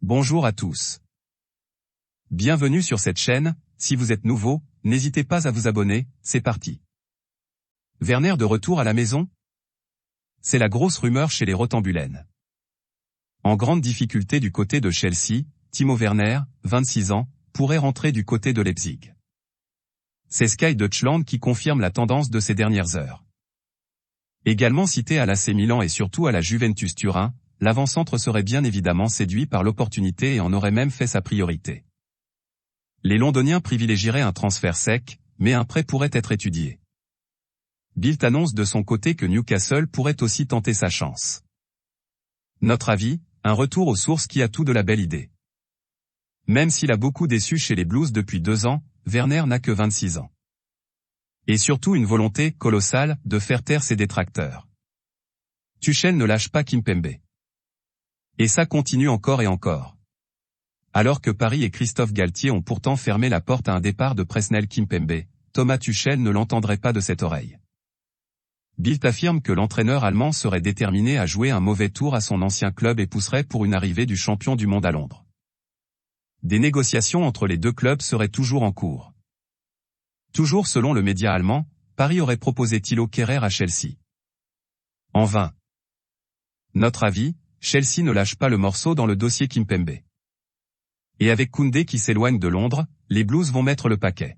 Bonjour à tous. Bienvenue sur cette chaîne, si vous êtes nouveau, n'hésitez pas à vous abonner, c'est parti. Werner de retour à la maison? C'est la grosse rumeur chez les Rotembulen. En grande difficulté du côté de Chelsea, Timo Werner, 26 ans, pourrait rentrer du côté de Leipzig. C'est Sky Deutschland qui confirme la tendance de ces dernières heures. Également cité à l'AC Milan et surtout à la Juventus Turin, l'avant-centre serait bien évidemment séduit par l'opportunité et en aurait même fait sa priorité. Les Londoniens privilégieraient un transfert sec, mais un prêt pourrait être étudié. Bild annonce de son côté que Newcastle pourrait aussi tenter sa chance. Notre avis, un retour aux sources qui a tout de la belle idée. Même s'il a beaucoup déçu chez les Blues depuis 2 ans, Werner n'a que 26 ans. Et surtout une volonté colossale de faire taire ses détracteurs. Tuchel ne lâche pas Kimpembe. Et ça continue encore et encore. Alors que Paris et Christophe Galtier ont pourtant fermé la porte à un départ de Presnel Kimpembe, Thomas Tuchel ne l'entendrait pas de cette oreille. Bild affirme que l'entraîneur allemand serait déterminé à jouer un mauvais tour à son ancien club et pousserait pour une arrivée du champion du monde à Londres. Des négociations entre les deux clubs seraient toujours en cours. Toujours selon le média allemand, Paris aurait proposé Thilo Kehrer à Chelsea. En vain. Notre avis, Chelsea ne lâche pas le morceau dans le dossier Kimpembe. Et avec Koundé qui s'éloigne de Londres, les Blues vont mettre le paquet.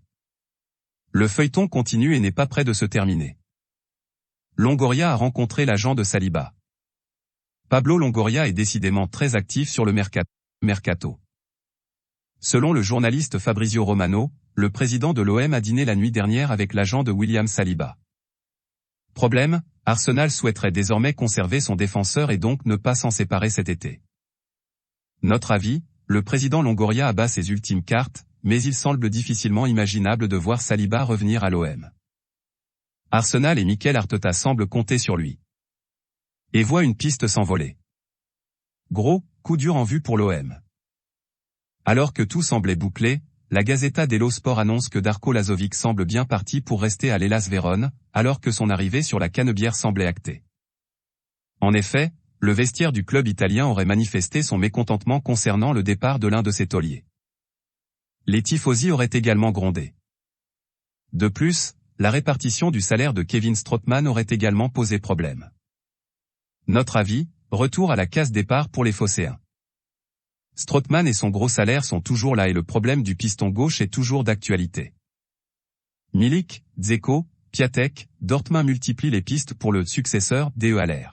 Le feuilleton continue et n'est pas près de se terminer. Longoria a rencontré l'agent de Saliba. Pablo Longoria est décidément très actif sur le mercato. Selon le journaliste Fabrizio Romano, le président de l'OM a dîné la nuit dernière avec l'agent de William Saliba. Problème, Arsenal souhaiterait désormais conserver son défenseur et donc ne pas s'en séparer cet été. Notre avis, le président Longoria abat ses ultimes cartes, mais il semble difficilement imaginable de voir Saliba revenir à l'OM. Arsenal et Mikel Arteta semblent compter sur lui. Et voient une piste s'envoler. Gros, coup dur en vue pour l'OM. Alors que tout semblait bouclé, la Gazzetta dello Sport annonce que Darko Lazovic semble bien parti pour rester à l'Hellas Vérone, alors que son arrivée sur la Canebière semblait actée. En effet, le vestiaire du club italien aurait manifesté son mécontentement concernant le départ de l'un de ses tauliers. Les tifosi auraient également grondé. De plus, la répartition du salaire de Kevin Strootman aurait également posé problème. Notre avis, retour à la case départ pour les Phocéens. Strootman et son gros salaire sont toujours là et le problème du piston gauche est toujours d'actualité. Milik, Dzeko, Piatek, Dortmund multiplient les pistes pour le successeur d'E Haller.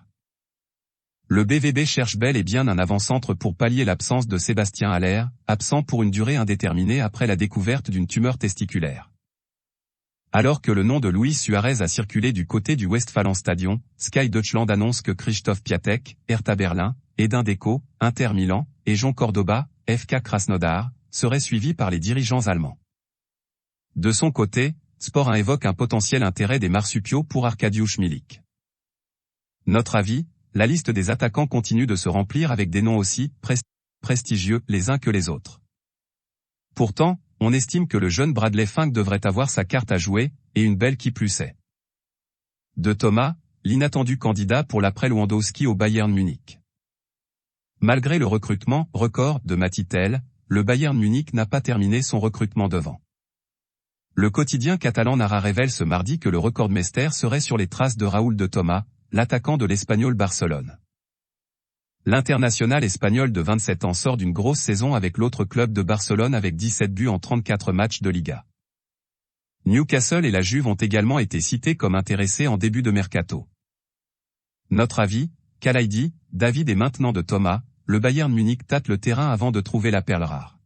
Le BVB cherche bel et bien un avant-centre pour pallier l'absence de Sébastien Haller, absent pour une durée indéterminée après la découverte d'une tumeur testiculaire. Alors que le nom de Luis Suarez a circulé du côté du Westfalenstadion, Sky Deutschland annonce que Krzysztof Piatek, Hertha Berlin, Edin Dzeko, Inter Milan, et Jean Cordoba, FK Krasnodar, seraient suivis par les dirigeants allemands. De son côté, Sport 1 évoque un potentiel intérêt des marsupiaux pour Arkadiusz Milik. Notre avis, la liste des attaquants continue de se remplir avec des noms aussi prestigieux les uns que les autres. Pourtant, on estime que le jeune Bradley Fink devrait avoir sa carte à jouer, et une belle qui plus est. De Thomas, l'inattendu candidat pour l'après-Lewandowski au Bayern Munich. Malgré le recrutement record de Matitel, le Bayern Munich n'a pas terminé son recrutement devant. Le quotidien catalan Nara révèle ce mardi que le recordmeister serait sur les traces de Raúl de Thomas, l'attaquant de l'Espagnol Barcelone. L'international espagnol de 27 ans sort d'une grosse saison avec l'autre club de Barcelone avec 17 buts en 34 matchs de Liga. Newcastle et la Juve ont également été cités comme intéressés en début de mercato. Notre avis, Kalaidi, David et maintenant de Thomas, le Bayern Munich tâte le terrain avant de trouver la perle rare.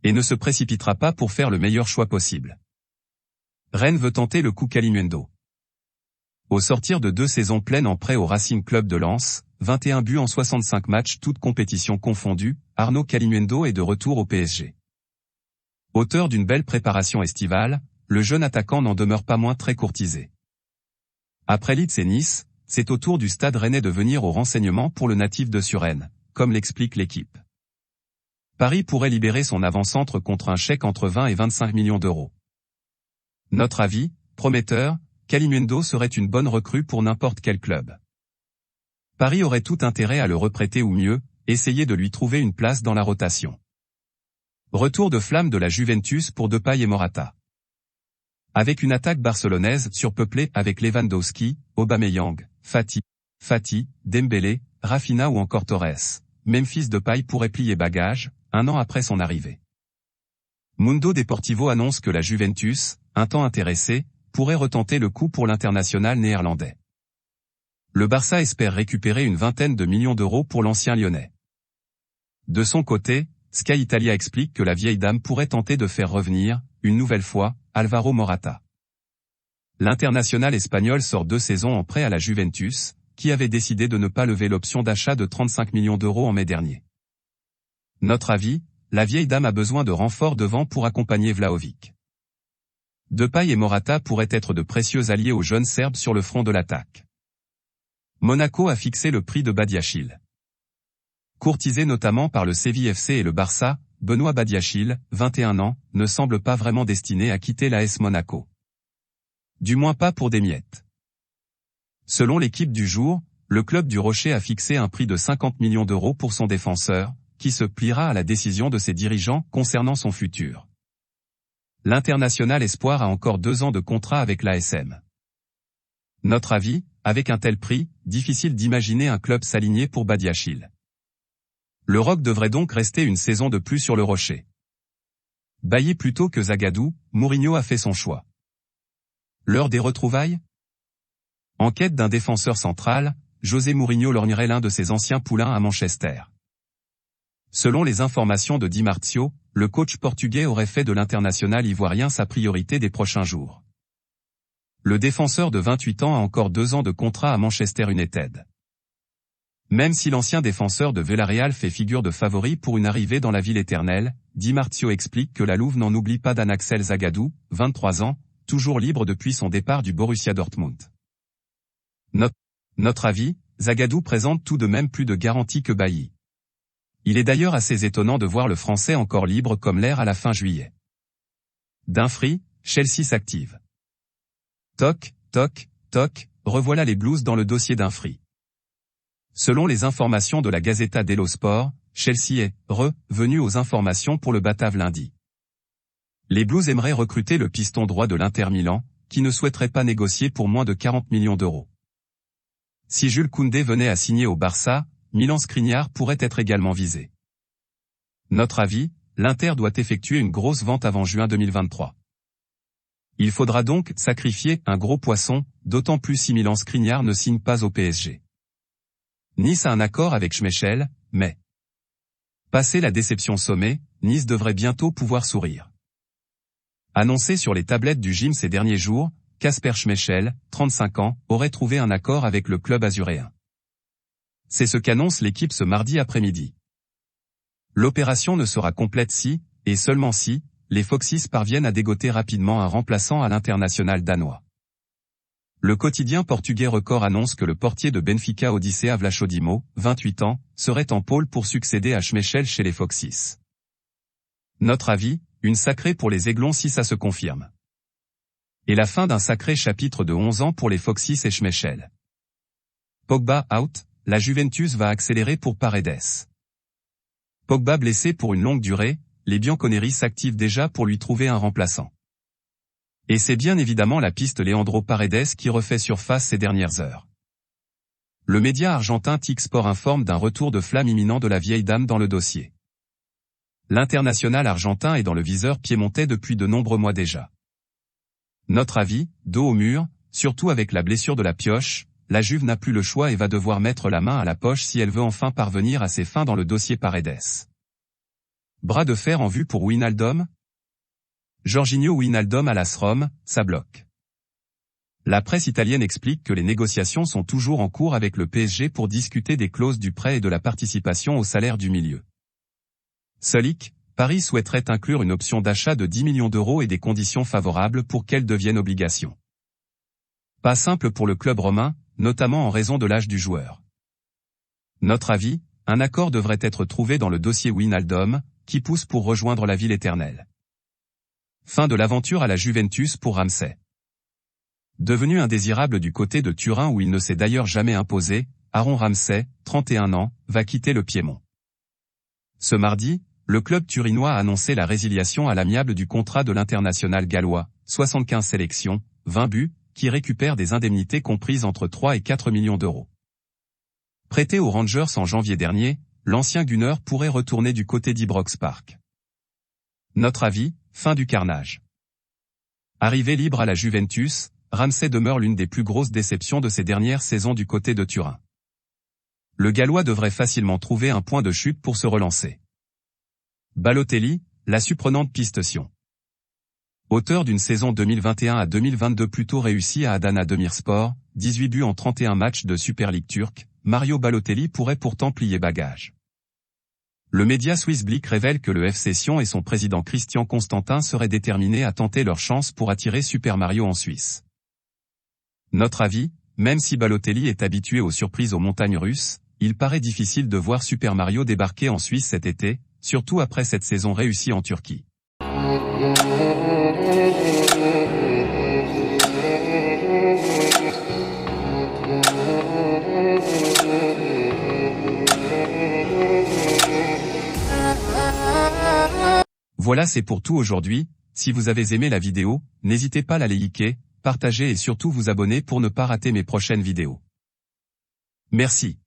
Et ne se précipitera pas pour faire le meilleur choix possible. Rennes veut tenter le coup Kalimundo. Au sortir de 2 saisons pleines en prêt au Racing Club de Lens, 21 buts en 65 matchs toutes compétitions confondues, Arnaud Kalimundo est de retour au PSG. Auteur d'une belle préparation estivale, le jeune attaquant n'en demeure pas moins très courtisé. Après Leeds et Nice, c'est au tour du Stade Rennais de venir au renseignement pour le natif de Suresnes, comme l'explique l'équipe. Paris pourrait libérer son avant-centre contre un chèque entre 20 et 25 millions d'euros. Notre avis, prometteur, Kalimundo serait une bonne recrue pour n'importe quel club. Paris aurait tout intérêt à le reprêter ou mieux, essayez de lui trouver une place dans la rotation. Retour de flamme de la Juventus pour Depay et Morata. Avec une attaque barcelonaise surpeuplée avec Lewandowski, Aubameyang, Fati, Dembélé, Rafinha ou encore Torres, Memphis Depay pourrait plier bagage, un an après son arrivée. Mundo Deportivo annonce que la Juventus, un temps intéressée, pourrait retenter le coup pour l'international néerlandais. Le Barça espère récupérer une vingtaine de millions d'euros pour l'ancien lyonnais. De son côté, Sky Italia explique que la vieille dame pourrait tenter de faire revenir, une nouvelle fois, Alvaro Morata. L'international espagnol sort 2 saisons en prêt à la Juventus, qui avait décidé de ne pas lever l'option d'achat de 35 millions d'euros en mai dernier. Notre avis, la vieille dame a besoin de renforts devant pour accompagner Vlahovic. Depay et Morata pourraient être de précieux alliés aux jeunes Serbes sur le front de l'attaque. Monaco a fixé le prix de Badiachil. Courtisé notamment par le Séville FC et le Barça, Benoît Badiachil, 21 ans, ne semble pas vraiment destiné à quitter l'AS Monaco. Du moins pas pour des miettes. Selon l'équipe du jour, le club du Rocher a fixé un prix de 50 millions d'euros pour son défenseur, qui se pliera à la décision de ses dirigeants concernant son futur. L'international espoir a encore 2 ans de contrat avec l'ASM. Notre avis, avec un tel prix, difficile d'imaginer un club s'aligner pour Badiachil. Le Roc devrait donc rester une saison de plus sur le Rocher. Bailly plutôt que Zagadou, Mourinho a fait son choix. L'heure des retrouvailles ? En quête d'un défenseur central, José Mourinho lorgnerait l'un de ses anciens poulains à Manchester. Selon les informations de Di Marzio, le coach portugais aurait fait de l'international ivoirien sa priorité des prochains jours. Le défenseur de 28 ans a encore 2 ans de contrat à Manchester United. Même si l'ancien défenseur de Villarreal fait figure de favori pour une arrivée dans la ville éternelle, Di Marzio explique que la Louve n'en oublie pas d'Anaxel Zagadou, 23 ans, toujours libre depuis son départ du Borussia Dortmund. Notre avis, Zagadou présente tout de même plus de garanties que Bailly. Il est d'ailleurs assez étonnant de voir le Français encore libre comme l'air à la fin juillet. Dumfries, Chelsea s'active. Toc, toc, toc, revoilà les Blues dans le dossier Dumfries. Selon les informations de la Gazzetta dello Sport, Chelsea est revenu aux informations pour le Batave lundi. Les Blues aimeraient recruter le piston droit de l'Inter Milan, qui ne souhaiterait pas négocier pour moins de 40 millions d'euros. Si Jules Koundé venait à signer au Barça, Milan Skriniar pourrait être également visé. Notre avis, l'Inter doit effectuer une grosse vente avant juin 2023. Il faudra donc sacrifier un gros poisson, d'autant plus si Milan Skriniar ne signe pas au PSG. Nice a un accord avec Schmeichel, mais passé la déception sommet, Nice devrait bientôt pouvoir sourire. Annoncé sur les tablettes du gym ces derniers jours, Kasper Schmeichel, 35 ans, aurait trouvé un accord avec le club azuréen. C'est ce qu'annonce l'équipe ce mardi après-midi. L'opération ne sera complète si, et seulement si, les Foxys parviennent à dégoter rapidement un remplaçant à l'international danois. Le quotidien portugais Record annonce que le portier de Benfica Odissea Vlachodimo, 28 ans, serait en pôle pour succéder à Schmeichel chez les Foxys. Notre avis, une sacrée pour les Aiglons si ça se confirme. Et la fin d'un sacré chapitre de 11 ans pour les Foxys et Schmeichel. Pogba out, la Juventus va accélérer pour Paredes. Pogba blessé pour une longue durée, les Bianconeri s'activent déjà pour lui trouver un remplaçant. Et c'est bien évidemment la piste Leandro Paredes qui refait surface ces dernières heures. Le média argentin TIC Sport informe d'un retour de flamme imminent de la vieille dame dans le dossier. L'international argentin est dans le viseur piémontais depuis de nombreux mois déjà. Notre avis, dos au mur, surtout avec la blessure de la pioche, la Juve n'a plus le choix et va devoir mettre la main à la poche si elle veut enfin parvenir à ses fins dans le dossier Paredes. Bras de fer en vue pour Wijnaldum ? Jorginho Wijnaldum à l'AS Rome, ça bloque. La presse italienne explique que les négociations sont toujours en cours avec le PSG pour discuter des clauses du prêt et de la participation au salaire du milieu. Solic, Paris souhaiterait inclure une option d'achat de 10 millions d'euros et des conditions favorables pour qu'elle devienne obligation. Pas simple pour le club romain, notamment en raison de l'âge du joueur. Notre avis, un accord devrait être trouvé dans le dossier Wijnaldum, qui pousse pour rejoindre la ville éternelle. Fin de l'aventure à la Juventus pour Ramsey. Devenu indésirable du côté de Turin où il ne s'est d'ailleurs jamais imposé, Aaron Ramsey, 31 ans, va quitter le Piémont. Ce mardi, le club turinois a annoncé la résiliation à l'amiable du contrat de l'international gallois, 75 sélections, 20 buts, qui récupère des indemnités comprises entre 3 et 4 millions d'euros. Prêté aux Rangers en janvier dernier, l'ancien Gunner pourrait retourner du côté d'Ibrox Park. Notre avis, fin du carnage. Arrivé libre à la Juventus, Ramsey demeure l'une des plus grosses déceptions de ces dernières saisons du côté de Turin. Le Gallois devrait facilement trouver un point de chute pour se relancer. Balotelli, la surprenante piste Sion. Auteur d'une saison 2021 à 2022 plutôt réussie à Adana Demirspor, 18 buts en 31 matchs de Super League turque, Mario Balotelli pourrait pourtant plier bagage. Le média suisse Blick révèle que le FC Sion et son président Christian Constantin seraient déterminés à tenter leur chance pour attirer Super Mario en Suisse. Notre avis, même si Balotelli est habitué aux surprises aux montagnes russes, il paraît difficile de voir Super Mario débarquer en Suisse cet été, surtout après cette saison réussie en Turquie. Voilà, c'est pour tout aujourd'hui. Si vous avez aimé la vidéo, n'hésitez pas à la liker, partager et surtout vous abonner pour ne pas rater mes prochaines vidéos. Merci.